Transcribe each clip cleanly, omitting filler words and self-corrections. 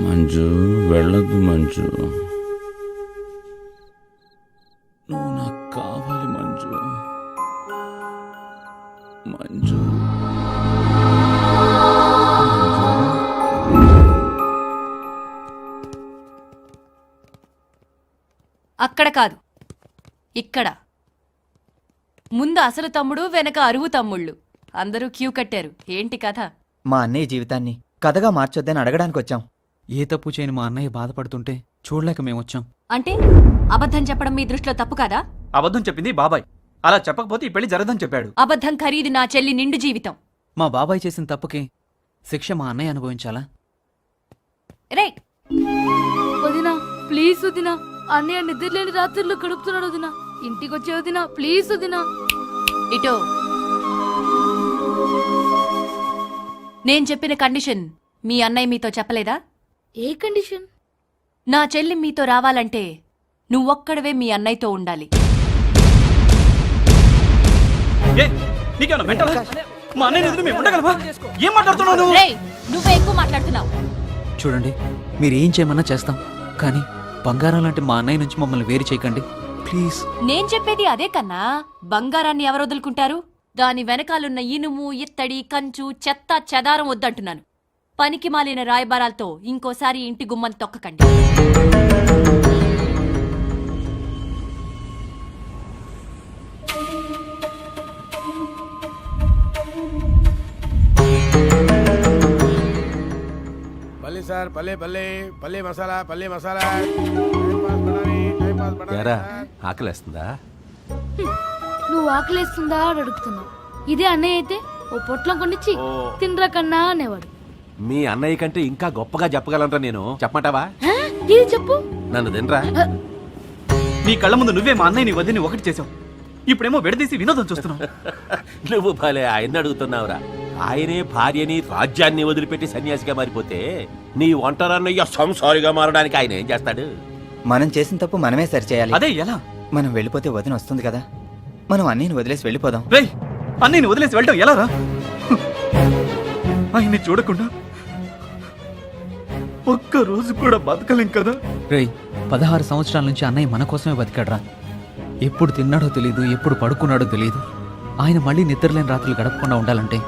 మంజు వెళ్ళొద్దు మంజు, నువ్వు నాకు కావాలి మంజు. మంజు అక్కడ కాదు, ఇక్కడ. ముందు అసలు తమ్ముడు, వెనక అరువు తమ్ముళ్ళు. అందరూ క్యూ కట్టారు. ఏంటి కథ? మా అన్నయ్య జీవితాన్ని కథగా మార్చొద్దని అడగడానికి వచ్చాం. ఏ తప్పు చేయని మా అన్నయ్య బాధపడుతుంటే చూడలేక మేమొచ్చాం. అంటే అబద్ధం చెప్పడం మీ దృష్టిలో తప్పు కాదా? అబద్ధం చెప్పింది బాబాయ్. అలా చెప్పకపోతే ఈ పెళ్లి జరగదని చెప్పాడు. అబద్ధం ఖరీదు నా చెల్లి నిండు జీవితం. మా బాబాయ్ చేసిన తప్పుకి శిక్ష మా అన్నయ్య అనుభవించాలా? రే వదినా, ప్లీజ్ వదినా. అన్నయ్య నిద్రలేని రాత్రులు గడుపుతున్నాడు వదినా. ఇంటికొచ్చే వదినా, ప్లీజ్ వదినా. ఇటో, నేను చెప్పిన కండిషన్ మీ అన్నయ్య మీతో చెప్పలేదా? ఏ కండిషన్? నా చెల్లి మీతో రావాలంటే నువ్వొక్కడవే మీ అన్నయ్యతో ఉండాలి. రేయ్, నువ్వే ఎక్కువ మాట్లాడుతున్నావు. చూడండి, మీరేం చేయమన్నా చేస్తాం, కానీ బంగారం లాంటి మా అన్నయ్య నుంచి మమ్మల్ని వేరు చేయకండి ప్లీజ్. నేను చెప్పేది అదే కన్నా. బంగారాన్ని ఎవరు వదులుకుంటారు? దాని వెనకాలున్న ఇనుము, ఇత్తడి, కంచు, చెత్త, చెదారం వద్దంటున్నాను. పనికి మాలిన రాయబారాలతో ఇంకోసారి ఇంటి గుమ్మని తొక్కకండి. పల్లి సార్, పల్లె పల్లె పల్లె మసాలా, పల్లె మసాలా. ఆకలేస్తుందా? నువ్వు ఆకలేస్తుందా అని అడుగుతున్నావు. ఇదే అన్నయ్య అయితే ఓ పొట్లం కొనిచ్చి తినరా కన్నా అనేవాడు. మీ అన్నయ్య కంటే ఇంకా గొప్పగా చెప్పగలరా? నేను చెప్పమంటావా? ఇది చెప్పు. నన్ను తినరా. నీ కళ్ళ ముందు నువ్వే మా అన్నయ్యని వదిని ఒకటి చేసావు. ఇప్పుడేమో విడదీసి వినోదం చూస్తున్నావు. నువ్వు భలే ఆయన అడుగుతున్నావురా. ఆయనే భార్యని, రాజ్యాన్ని వదిలిపెట్టి సన్యాసిగా మారిపోతే నీ ఒంటరన్నయ్య సంసారిగా మారడానికి ఆయన ఏం చేస్తాడు? మనం చేసిన తప్పు మనమే సరిచేయాలి. అదే ఎలా? మనం వెళ్ళిపోతే వదిన వస్తుంది కదా, మనం అన్నయ్యని వదిలేసి వెళ్ళిపోదాం. రేయ్, అన్నయ్యని వదిలేసి వెళ్ళటం ఎలా రా? ఆయన్ని చూడకుండా ఒక్క రోజు కూడా బతకలేం కదా. రేయ్, 16 సంవత్సరాల నుంచి అన్నయ్య మన కోసమే బతికాడ్రా. ఎప్పుడు తిన్నాడో తెలియదు, ఎప్పుడు పడుకున్నాడో తెలియదు. ఆయన మళ్ళీ నిద్రలేని రాత్రులు గడపకుండా ఉండాలంటే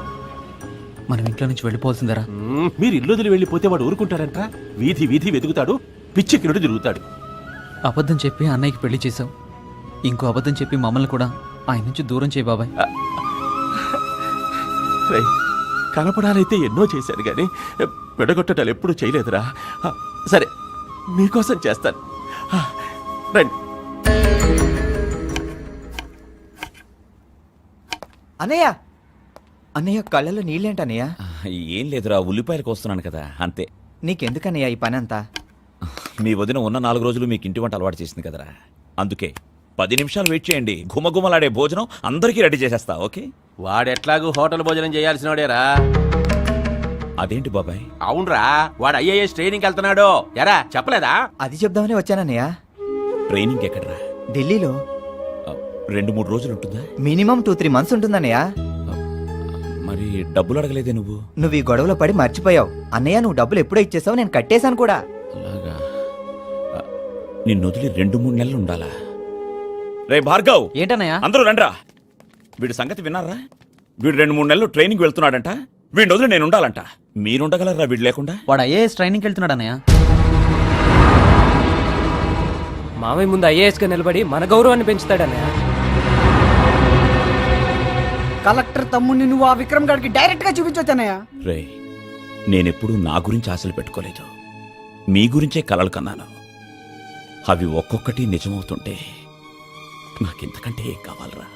మనం ఇంట్లో నుంచి వెళ్ళిపోవాల్సిందరా. మీరు ఇల్లు వదిలి వెళ్ళిపోతే వాడు ఊరుకుంటాడంట. వీధి వీధి వెతుకుతాడు, పిచ్చికినుడు తిరుగుతాడు. అబద్ధం చెప్పి అన్నయ్యకి పెళ్లి చేశావు. ఇంకో అబద్ధం చెప్పి మమ్మల్ని కూడా ఆయన నుంచి దూరం చేయి బాబాయ్. కనపడాలైతే ఎన్నో చేశాను గాని విడగొట్టడాలు ఎప్పుడూ చేయలేదురా. సరే, మీకోసం చేస్తాను. రండి. అన్నయ్య, అన్నయ్య కళ్ళలో నీళ్ళేంటన్నయ్య? ఏం లేదురా, ఉల్లిపాయలకు వస్తున్నాను కదా అంతే. నీకెందుకన్నయ్య ఈ పని అంతా? మీ వదిన ఉన్న 4 రోజులు మీకు ఇంటి వంట అలవాటు చేసింది కదరా, అందుకే 10 నిమిషాలు వెయిట్ చేయండి. గుమగుమలాడే భోజనం అందరికీ రెడీ చేసేస్తా. ఓకే? వాడెట్లాగూ హోటల్ భోజనం చేయాల్సిన వాడేరా. అదేంటి బాబాయ్? అవునరా, వాడు IAS ట్రైనింగ్కి వెళ్తున్నాడు. ఎరా చెప్పలేదా? అది చెప్దామని వచ్చానన్నయ్య. ట్రైనింగ్ ఎక్కడరా? ఢిల్లీలో 2-3 రోజులు ఉంటుందా? Minimum 2-3 months ఉంటుందన్నయ్య. మరి డబ్బులు అడగలేదే నువ్వు? నువ్వు ఈ గొడవలో పడి మర్చిపోయావు. అన్నయ్య, నువ్వు డబ్బులు ఎప్పుడో ఇచ్చేసావు, నేను కట్టేశాను కూడా. అలాగా? నిన్ను వదిలి 2-3 నెలలు ఉండాలా? రే భార్గవ్, ఏంటన్నయ్య? అందరూ రండ్రా. వీడి సంగతి విన్నారా? వీడు 2-3 నెలలు ట్రైనింగ్ వెళ్తున్నాడంట. వీడిని వదిలి నేను ఉండాలంట. మీరుండగలరా వీడు లేకుండా? వాడు IAS ట్రైనింగ్కి వెళ్తున్నాడు అన్నయ్య. మామయ్య ముందు IAS గా నిలబడి మన గౌరవాన్ని పెంచుతాడన్నయ్య. కలెక్టర్ తమ్ముడిని నువ్వు ఆ విక్రమ్ గారికి డైరెక్ట్ గా చూపించొచ్చన్నయ్య. రే, నేనెప్పుడూ నా గురించి ఆశలు పెట్టుకోలేదు. మీ గురించే కలలు కన్నాను. అవి ఒక్కొక్కటి నిజమవుతుంటే నాకింతకంటే ఏం కావాలరా?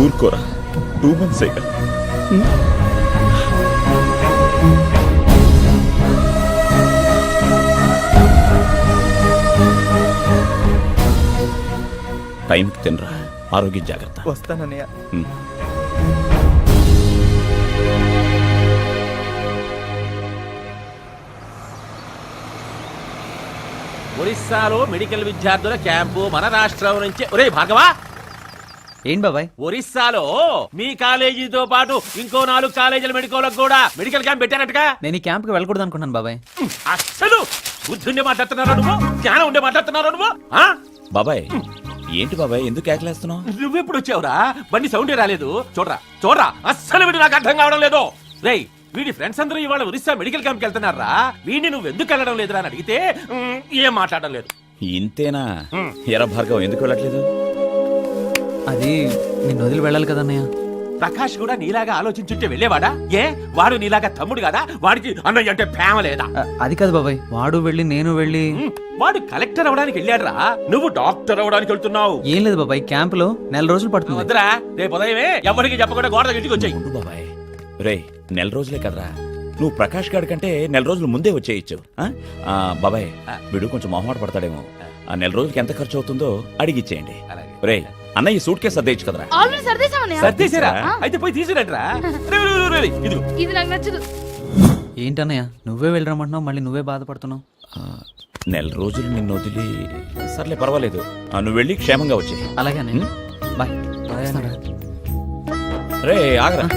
ఊరుకోరా, 2 months అయ్యా. టైంకి తినరా, ఆరోగ్యం జాగ్రత్త. వస్తానన్నయ్య. ఒరిస్సాలో మెడికల్ విద్యార్థుల క్యాంపు మన రాష్ట్రం నుంచి. ఒరే భార్గవా, ఏంటి బాబాయ్? ఒరిస్సాలో మీ కాలేజీతో పాటు ఇంకో 4 కాలేజీల మెడికల్లకు కూడా మెడికల్ క్యాంప్ పెట్టారటగా. నేను ఈ క్యాంప్కి వెళ్ళకూడదు అనుకున్నాను బాబాయ్. అస్సలు బుద్ధుండే మాట్లాడుతున్నారా నువ్వు? జ్ఞానం ఉండే మాట్లాడుతున్నారా నువ్వు? ఆ? బాబాయ్ ఏంటి బాబాయ్ ఎందుకు కేకలేస్తున్నావు? నువ్వెప్పుడు వచ్చావురా? బండి సౌండే రాలేదు. చూడరా చూడరా, అస్సలు వీడు నాకు అర్థం కావడం లేదు. రేయ్, వీడి ఫ్రెండ్స్ అందరూ ఇవాళ ఒరిస్సా మెడికల్ క్యాంప్కి వెళ్తున్నారా? వీడిని నువ్వు ఎందుకు వెళ్ళడం లేదురా అని అడిగితే ఏం మాట్లాడడం లేదు. ఇంతేనా? ఎరా భార్గవ్ ఎందుకు వెళ్ళట్లేదు? అది నిన్ను వదిలి వెళ్ళాలి కదన్నయ్య. ప్రకాష్ కూడా నీలాగా ఆలోచించుంటే వెళ్ళేవాడా? ఏ వాడు నీలాగా తమ్ముడు కదా? వాడికి అన్నయ్య అంటే ప్రేమ లేదా? అది కాదు బాబాయ్, వాడు వెళ్ళి నేను వెళ్ళి. వాడు కలెక్టర్ అవడానికి వెళ్ళాడురా, నువ్వు డాక్టర్ అవడానికి వెళ్తున్నావు. ఏం లేదు బాబాయ్, క్యాంపులో 4 రోజులు పడుతుంది. వద్దురా, రేపు ఉదయమే ఎవరికి చెప్పకుండా గోడ ఇంటికి వచ్చాయి. ఉండు బాబాయ్. రే 4 రోజులే కదరా, నువ్వు ప్రకాష్ గారి కంటే 4 రోజులు ముందే వచ్చేయచ్చు. బాబాయ్ వీడు కొంచెం మొహమాట పడతాడేమో. ఆ 4 రోజులకి ఎంత ఖర్చు అవుతుందో అడిగిచ్చేయండి. అలాగే. రే అన్నయ్య సూట్ కేసు సర్దేయచ్చు కదరా? ఆల్రెడీ సర్దేశామన్నయ్య. సర్దేశారా? అయితే పోయి తీసుకురండిరా. ఇదిగో ఇది నాకు నచ్చదు. ఏంటన్నయ్య నువ్వే వెళ్ళరమంటున్నావు, మళ్ళీ నువ్వే బాధపడుతున్నావు. 4 రోజులు నిన్ను వదిలి. సర్లే పర్వాలేదు, నువ్వు వెళ్ళి క్షేమంగా వచ్చేయి. అలాగే అన్నయ్య, బాయ్. రే ఆగరా.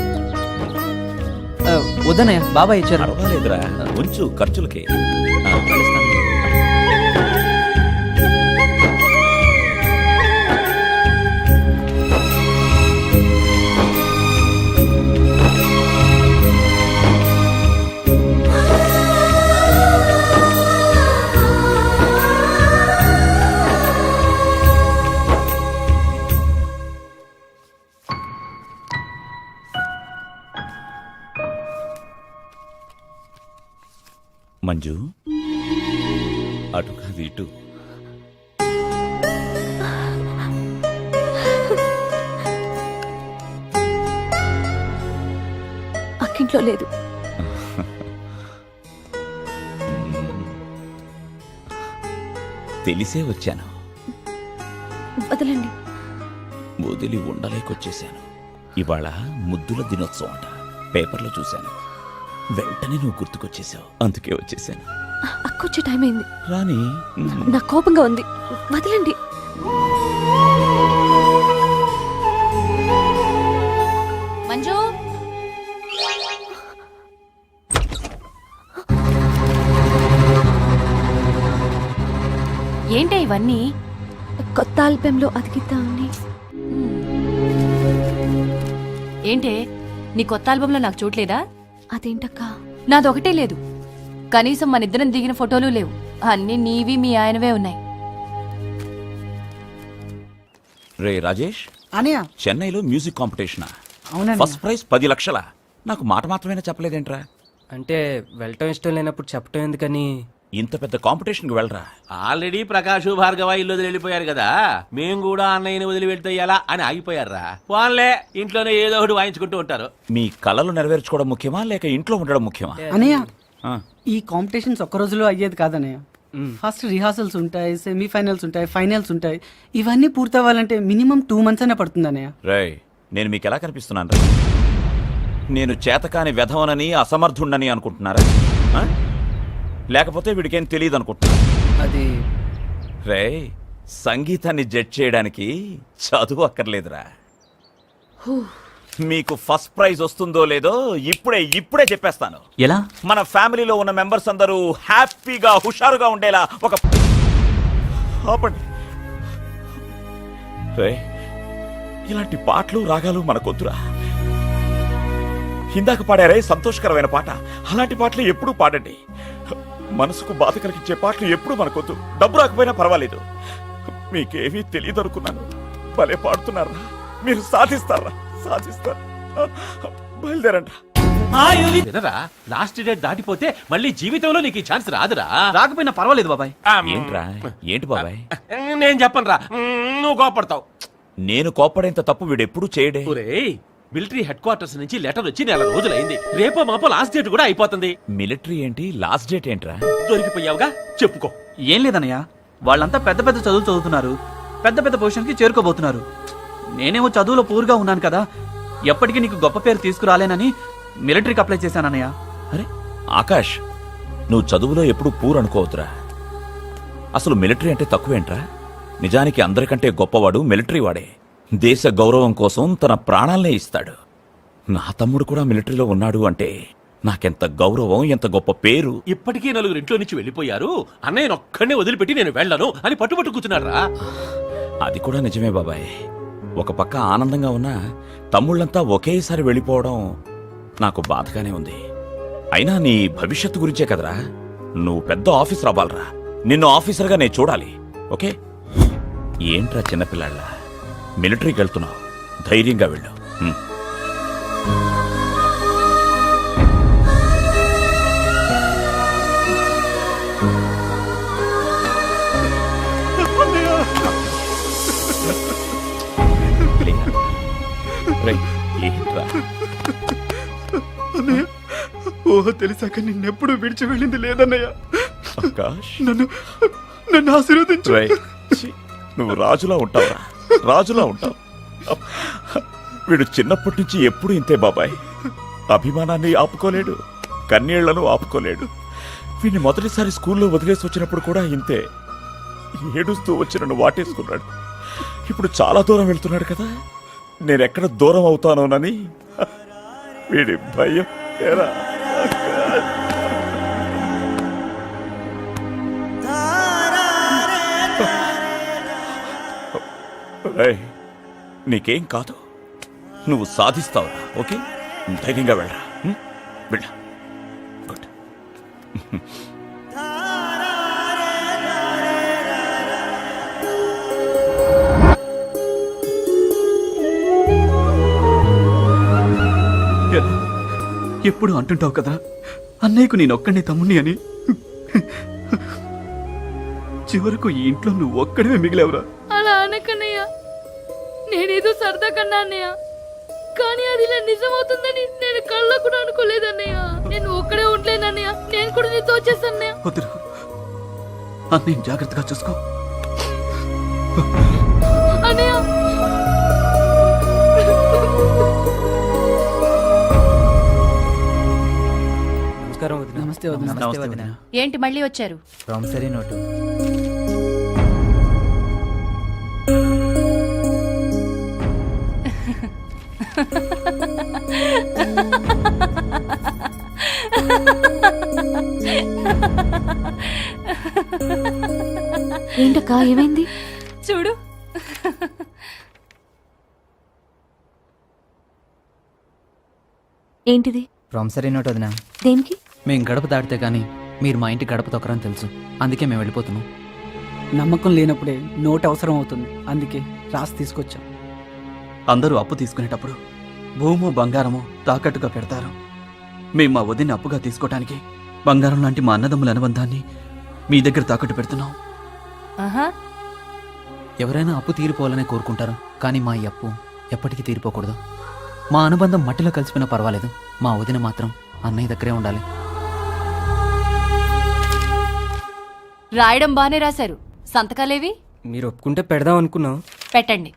వద్దన్నయ్య, బాబాయ్ ఇచ్చారు. పర్వాలేదురా, ఉంచు ఖర్చులకి. మంజు అటు కాదు ఇటు. అక్కింట్లో లేదు. తెలిసే వచ్చాను, వదలండి. వదిలి ఉండలేకొచ్చేశాను. ఇవాళ ముద్దుల దినోత్సవం అంట, పేపర్లో చూశాను. వెంటనే నువ్వు గుర్తుకొచ్చేసావు, అందుకే వచ్చేసాను. అక్కొచ్చే టైం అయింది. రాని నా కోపంగా ఉంది, వదలండి. మంజు, ఏంటే ఇవన్నీ? కొత్త ఆల్బమ్ లో అతికిద్దామని. ఏంటే నీ కొత్త ఆల్బంలో నాకు చూడలేదా? అదేంటక్క? నాదొకటే లేదు, కనీసం మన ఇద్దరం దిగిన ఫోటోలు లేవు. అన్ని నీవి మీ ఆయనవే ఉన్నాయి. రే రాజేష్, అనయ్య చెన్నైలో మ్యూజిక్ కాంపిటీషన్ అవునండి. ఫస్ట్ ప్రైజ్ 10 లక్షల. నాకు మాట మాత్రమే చెప్పలేదేంట్రా? అంటే వెళ్ళటం ఇష్టం లేనప్పుడు చెప్పటం ఎందుకని. ఇంత పెద్ద కాంపిటీషన్ కి వెళ్ళరా? ఆల్రెడీ ప్రకాష్ భార్గవ ఇల్లు వదిలి వెళ్ళిపోయారు కదా, మేం కూడా అన్నయ్యని వదిలి వెళ్తే ఎలా అని ఆగిపోయారా. వాళ్ళే ఇంట్లోనే ఏదో ఒకటి వాయించుకుంటూ ఉంటారు. మీ కళలు నెరవేర్చుకోవడం ముఖ్యమా లేక ఇంట్లో ఉండడం ముఖ్యమా? అనయ్య ఆ, ఈ కాంపిటీషన్స్ ఒక్క రోజులో అయ్యేది కాదనయ్య. ఫస్ట్ రిహార్సల్స్ ఉంటాయి, సెమీఫైనల్స్ ఉంటాయి, ఫైనల్స్ ఉంటాయి. ఇవన్నీ పూర్తవ్వాలంటే మినిమం 2 months అనే పడుతుంది అనయ్య. రేయ్ నేను మీకు ఎలా కనిపిస్తున్నాను రా? నేను చేతకాని వెధవనని అసమర్థుండని అనుకుంటున్నారా? ఆ? లేకపోతే వీడికేం తెలియదు అనుకుంటున్నా? అది రే సంగీతాన్ని జడ్జ్ చేయడానికి చదువు అక్కర్లేదురా. మీకు ఫస్ట్ ప్రైజ్ వస్తుందో లేదో ఇప్పుడే చెప్పేస్తాను. ఎలా? మన ఫ్యామిలీలో ఉన్న మెంబర్స్ అందరూ హ్యాపీగా హుషారుగా ఉండేలా ఒక ఆపండి. రే ఇలాంటి పాటలు రాగాలు మనకొద్దురా. ఇందాక పాడారే సంతోషకరమైన పాట, అలాంటి పాటలు ఎప్పుడూ పాడండి. మనసుకు బాధ కలిగించే పాటలు ఎప్పుడు మనకొద్దు. డబ్బు రాకపోయినా పర్వాలేదు. మీకేమీ తెలియదు అనుకున్నాను, భలే పాడుతున్నారా. మీరు సాధిస్తారా? సాధిస్తారు. బయలుదేరండి. వినరా, లాస్ట్ డేట్ దాటిపోతే మళ్ళీ జీవితంలో నీకు ఈ ఛాన్స్ రాదురా. రాకపోయినా పర్వాలేదు బాబాయ్. ఏంట్రా? ఏంటి బాబాయ్? నేను చెప్పను రా, నువ్వు కోపడతావు. నేను కోప్పడేంత తప్పు వీడెప్పుడు చేయడే. ఒరేయ్, మిలిటరీ హెడ్ క్వార్టర్స్ నుంచి లెటర్ వచ్చి 4 రోజులైంది. రేపో మాపో లాస్ట్ డేట్ కూడా అయిపోతుంది. మిలిటరీ ఏంటి, లాస్ట్ డేట్ ఏంట్రా? దొరికిపోయావుగా, చెప్పుకో. ఏం లేదన్నయ్య, వాళ్ళంతా పెద్ద పెద్ద చదువులు చదువుతున్నారు, పెద్ద పెద్ద పొజిషన్కి చేరుకోబోతున్నారు. నేనేమో చదువులో పూర్గా ఉన్నాను కదా, ఎప్పటికీ నీకు గొప్ప పేరు తీసుకురాలేనని మిలిటరీకి అప్లై చేశానన్నయ్య. అరే ఆకాష్, నువ్వు చదువులో ఎప్పుడు పూర్ అనుకోవద్దురా. అసలు మిలిటరీ అంటే తక్కువేంట్రా? నిజానికి అందరికంటే గొప్పవాడు మిలిటరీ వాడే. దేశ గౌరవం కోసం తన ప్రాణాలనే ఇస్తాడు. నా తమ్ముడు కూడా మిలిటరీలో ఉన్నాడు అంటే నాకెంత గౌరవం, ఎంత గొప్ప పేరు. ఇప్పటికీ 4 ఇంట్లో నుంచి వెళ్ళిపోయారు, అన్నయ్యను ఒక్కడనే వదిలిపెట్టి నేను వెళ్ళను అని పట్టుబట్టు కూర్చున్నారా? అది కూడా నిజమే బాబాయ్. ఒక పక్క ఆనందంగా ఉన్నా తమ్ముళ్ళంతా ఒకేసారి వెళ్ళిపోవడం నాకు బాధగానే ఉంది. అయినా నీ భవిష్యత్తు గురించే కదరా. నువ్వు పెద్ద ఆఫీసర్ అవ్వాలరా. నిన్ను ఆఫీసర్గా నేను చూడాలి. ఓకే? ఏంట్రా చిన్నపిల్లాళ్ళ మిలిటరీకి వెళ్తున్నావు? ధైర్యంగా వెళ్ళు. రేయ్, ఏంట్రా? ఊహ తెలిసాక నిన్నెప్పుడు విడిచి వెళ్ళింది లేదన్నయ్య. ఆకాష్, నన్ను ఆశీర్వదించు. రేయ్, ఛీ, నువ్వు రాజులా ఉంటావురా, రాజులా ఉంటావు. వీడు చిన్నప్పటి నుంచి ఎప్పుడు ఇంతే బాబాయ్. అభిమానాన్ని ఆపుకోలేడు, కన్నీళ్లను ఆపుకోలేడు. వీడిని మొదటిసారి స్కూల్లో వదిలేసి వచ్చినప్పుడు కూడా ఇంతే. ఏడుస్తూ వచ్చి నన్ను వాటేసుకున్నాడు. ఇప్పుడు చాలా దూరం వెళ్తున్నాడు కదా, నేనెక్కడ దూరం అవుతానోనని వీడి భయం. ఏరా రేయ్, నీకేం కాదు, నువ్వు సాధిస్తావురా. ఓకే? ధైర్యంగా వెళ్ళరా. వెళ్ళ. గుడ్. ఎప్పుడు అంటుంటావు కదా అన్నయ్యకు నేనొక్కడే తమ్ముణ్ణి అని. చివరకు ఈ ఇంట్లో నువ్వు ఒక్కడే మిగిలేవురా. అలా అనకన్నయ్య, నేనేదో సరదా కన్నా అన్నయ్య, కానీ అది ఇలా నిజమవుతుందని నేను కళ్ళలో కూడా అనుకోలేదన్నయ్య. నేను ఒక్కడే ఉండలేనన్నయ్య, నేను కూడా నీతో వచ్చేస్తానన్నయ్య. వద్దురు, అన్నయ్య జాగ్రత్తగా చూసుకో. అన్నయ్య, నమస్కారం వదిన. నమస్తే వదిన. నమస్తే వదిన. ఏంటి మళ్ళీ వచ్చారు? Promissory note. ఏంటక్క, ఏమైంది? చూడు. ఏంటిది? ప్రామిసరీ నోట్ వదిన. దేనికి? మేం గడప దాటితే కానీ మీరు మా ఇంటి గడప తొక్కరని తెలుసు, అందుకే మేము వెళ్ళిపోతున్నాం. నమ్మకం లేనప్పుడే నోట్ అవసరం అవుతుంది, అందుకే రాసి తీసుకొచ్చాం. అందరూ అప్పు తీసుకునేటప్పుడు భూమో బంగారమో తాకట్టుగా పెడతారు. మేము మా వదిన అప్పుగా తీసుకోవటానికి బంగారం లాంటి మా అన్నదమ్ముల అనుబంధాన్ని మీ దగ్గర తాకట్టు పెడుతున్నాం. ఆహా, ఎవరైనా అప్పు తీరిపోవాలనే కోరుకుంటారు, కానీ మా ఈ అప్పు ఎప్పటికీ తీరిపోకూడదు. మా అనుబంధం మట్టిలో కలిసిపోయినా పర్వాలేదు, మా వదిన మాత్రం అన్నయ్య దగ్గరే ఉండాలి. రాయడం బానే రాశారు. సంతకాలేవి? మీరు ఒప్పుకుంటే పెడదాం అనుకున్నాం. పెట్టండి.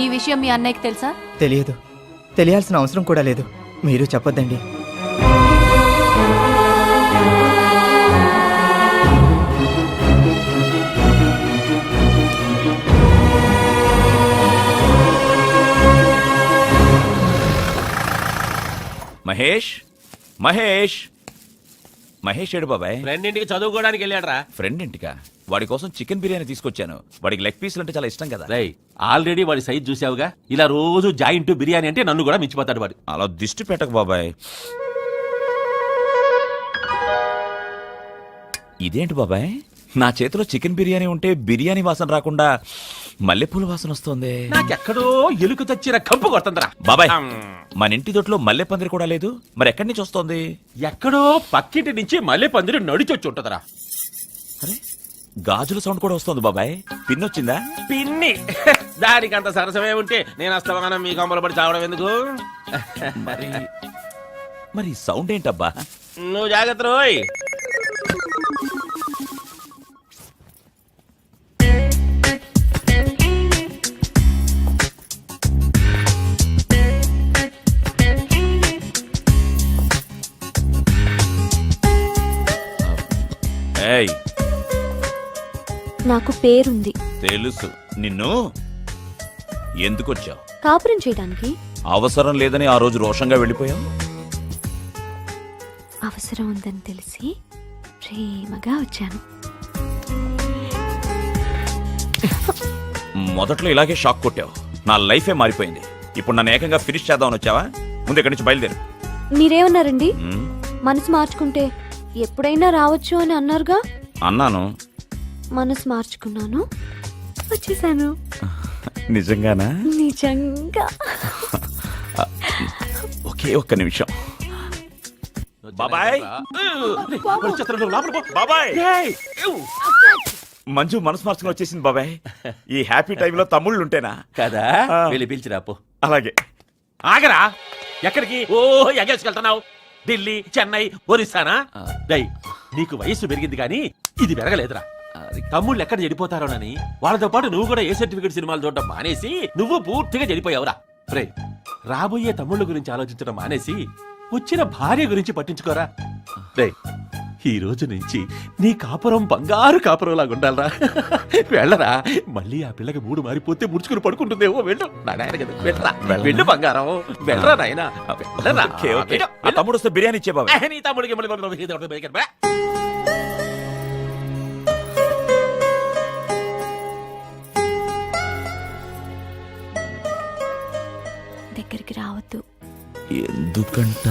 ఈ విషయం మీ అన్నయ్యకి తెలుసా? తెలియదు, తెలియాల్సిన అవసరం కూడా లేదు. మీరు చెప్పొద్దండి. మహేష్, మహేష్, మహేష్ ఏడు బాబాయ్? ఫ్రెండ్ ఇంటికి చదువుకోవడానికి వెళ్ళాడరా. ఫ్రెండ్ ఇంటికా? వాడి కోసం చికెన్ బిర్యానీ తీసుకొచ్చాను. వాడికి లెగ్ పీసులు అంటే చాలా ఇష్టం కదా. రై, ఆల్రెడీ వాడి సైజ్ చూసావుగా. ఇలా రోజు జాయింట్ బిర్యానీ అంటే నన్ను కూడా మించిపోతాడు వాడు. అలా దిష్టి పెట్టకు బాబాయ్. ఇదేంటి బాబాయ్, నా చేతిలో చికెన్ బిర్యానీ ఉంటే బిర్యానీ వాసన రాకుండా మల్లెపూల వాసన వస్తుంది. నాకెక్కడో ఎలుక తెచ్చిన కంపు కొడుతుందిరా బాబాయ్. మన ఇంటి దొడ్లో మల్లె పందిరి కూడా లేదు, మరి ఎక్కడి నుంచి వస్తుంది? ఎక్కడో పక్కింటి నుంచి మల్లె పందిరి నడిచొచ్చి ఉంటదరా. అరే, గాజుల సౌండ్ కూడా వస్తుంది బాబాయ్. పిన్ వచ్చిందా? పిన్ని దానికి అంత సరసమే ఉంటే నేను అస్తమానం మీ కంపలు పడి చావడం ఎందుకు? మరి మరి సౌండ్ ఏంటబ్బా? నువ్వు జాగ్రత్త రోయ్. ఏయ్, నాకు పేరుంది. తెలుసు. నిన్ను ఎందుకొచ్చావు? కాపురం చేయడానికి. అవసరం లేదని ఆ రోజు రోషంగా వెళ్ళిపోయావు. అవసరం ఉందని తెలిసి ప్రేమగా వచ్చాను. మొదట్లో ఇలాగే షాక్ కొట్టావు. నా లైఫే మారిపోయింది. ఇప్పుడు నన్ను ఏకంగా ఫినిష్ చేద్దామని వచ్చావా? ముందు ఇక్కడి నుంచి బయలుదేరు. మీరేమన్నారండి? ఉమ్, మనసు మార్చుకుంటే ఎప్పుడైనా రావచ్చు అని అన్నారుగా. అన్నాను. మనసు మార్చుకున్నాను, వచ్చేసాను. నిజంగానా? నిజంగా. ఒకే ఒక్క నిమిషం. బాబాయ్, వచ్చేస్తున్నాడు, లోపలికి పో. బాబాయ్, ఏయ్, ఏవ్. మంజు మనసు మార్చుకుని వచ్చేసింది బాబాయ్. ఈ హ్యాపీ టైంలో తమ్ముళ్ళు ఉంటేనా? కదా ఆ. వెళ్ళి పిలిచిరా పో. అలాగే. ఆగరా, ఎక్కడికి? ఓ ఎగేసుకెళ్తున్నావు. ఢిల్లీ, చెన్నై, ఒరిస్సానా? డై, నీకు వయస్సు పెరిగింది కానీ ఇది పెరగలేదురా. తమ్ముళ్ళు ఎక్కడ చెడిపోతారోనని వాళ్ళతో పాటు నువ్వు కూడా ఏ సర్టిఫికేట్ సినిమాలు చూడటం మానేసి నువ్వు పూర్తిగా చెడిపోయావురా. రే, రాబోయే తమ్ముళ్ళ గురించి ఆలోచించడం మానేసి వచ్చిన భార్య గురించి పట్టించుకోరా. రే, ఈ రోజు నుంచి నీ కాపురం బంగారు కాపురంలాగా ఉండాలరా. వెళ్ళరా, మళ్ళీ ఆ పిల్లకి మూడు మారిపోతే ముడుచుకుని పడుకుంటుందేమో. వెళ్ళు నా నాయన కదా, వెళ్ళరా, వెళ్ళు బంగారం, వెళ్ళరా నాయన, వెళ్ళరా. Okay, okay. ఆ తమ్ముడు వస్తే బిర్యానీ ఇచ్చే బాబాయ్. నీ తమ్ముడికి మళ్ళీ దగ్గరికి రావద్దు. ఎందుకంట?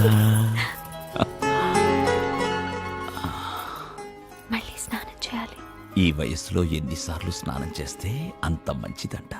మళ్ళీ స్నానం చేయాలి. ఈ వయసులో ఎన్నిసార్లు స్నానం చేస్తే అంత మంచిదంట.